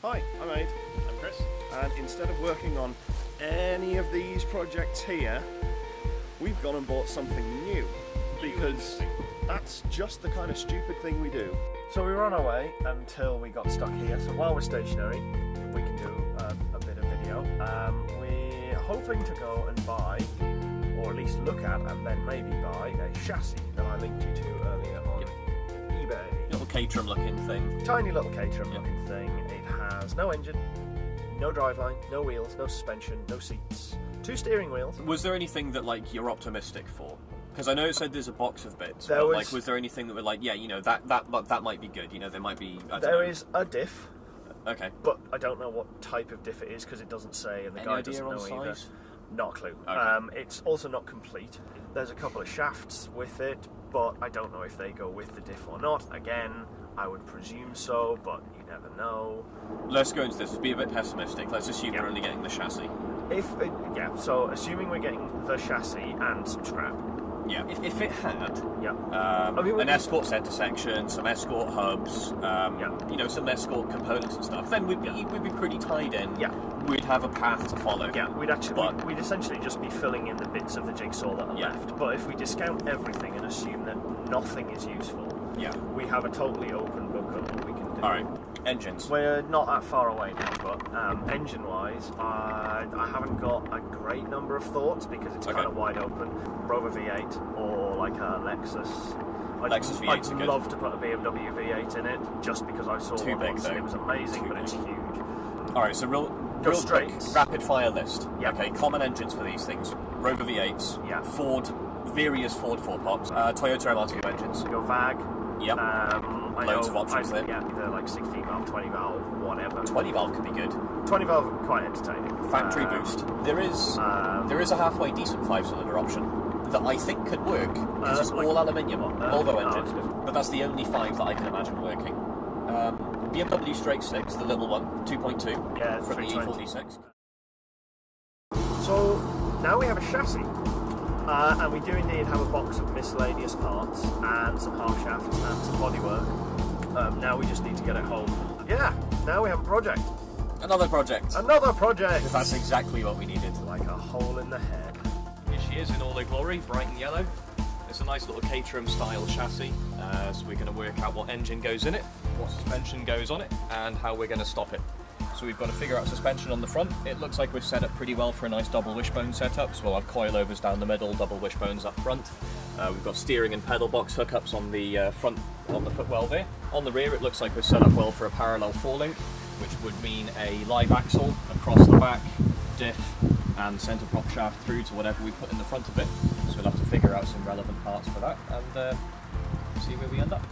Hi, I'm Aid. I'm Chris. And instead of working on any of these projects here, we've gone and bought something new. Because that's just the kind of stupid thing we do. So we were on our way until we got stuck here. So while we're stationary, we can do a bit of video. We're hoping to go and buy, or at least look at, and then maybe buy a chassis that I linked you to earlier on eBay. Little Caterham looking thing. Tiny little Caterham looking thing. It has no engine, no driveline, no wheels, no suspension, no seats, 2 steering wheels. Was there anything that like you're optimistic for? Because I know it said there's a box of bits. There but, was, like, was there anything that were like, yeah, you know, that might be good. You know, there might be. There is a diff. Okay. But I don't know what type of diff it is because it doesn't say, and the guy doesn't know either. Not a clue. Okay. It's also not complete. There's a couple of shafts with it, but I don't know if they go with the diff or not. Again, I would presume so, but you never know. Let's go into this. Let's be a bit pessimistic. Let's assume we're only getting the chassis. So assuming we're getting the chassis and some scrap. Yeah, if it had an escort centre section, some escort hubs, you know, some escort components and stuff, then we'd be pretty tied in. Yeah. We'd have a path to follow. Yeah, we'd essentially just be filling in the bits of the jigsaw that are left. But if we discount everything and assume that nothing is useful, we have a totally open book of what we can do. Alright, engines. We're not that far away now, but engine-wise, I haven't got a great number of thoughts because it's kind of wide open. Rover V8 or like a Lexus. Lexus V8's I'd love to put a BMW V8 in it just because I saw one once and it was amazing, but it's huge. Alright, so real straight. Quick, rapid fire list. Yeah. Okay, common engines for these things. Rover V8s, Yeah. Ford, various Ford 4-pops, Toyota MR2 engines. Your VAG. Yep. Loads of options there. Yeah, either like 16 valve, 20 valve, whatever. 20 valve could be good. 20 valve, quite entertaining. Factory boost. There is a halfway decent 5-cylinder option that I think could work because it's all aluminium Volvo engine, but that's the only 5 that I can imagine working. BMW Straight 6, the little one, 2.2 from the E46. So now we have a chassis. And we do indeed have a box of miscellaneous parts and some half shafts and some bodywork. Now we just need to get it home. Yeah, now we have a project. Another project. Another project! That's exactly what we needed. Like a hole in the head. Here she is in all her glory, bright and yellow. It's a nice little Caterham style chassis, so we're going to work out what engine goes in it, what suspension goes on it, and how we're going to stop it. So we've got to figure out suspension on the front. It looks like we're set up pretty well for a nice double wishbone setup, so we'll have coilovers down the middle, double wishbones up front. We've got steering and pedal box hookups on the front, on the footwell there. On the rear it looks like we're set up well for a parallel 4-link, which would mean a live axle across the back, diff and centre prop shaft through to whatever we put in the front of it. So we'll have to figure out some relevant parts for that and see where we end up.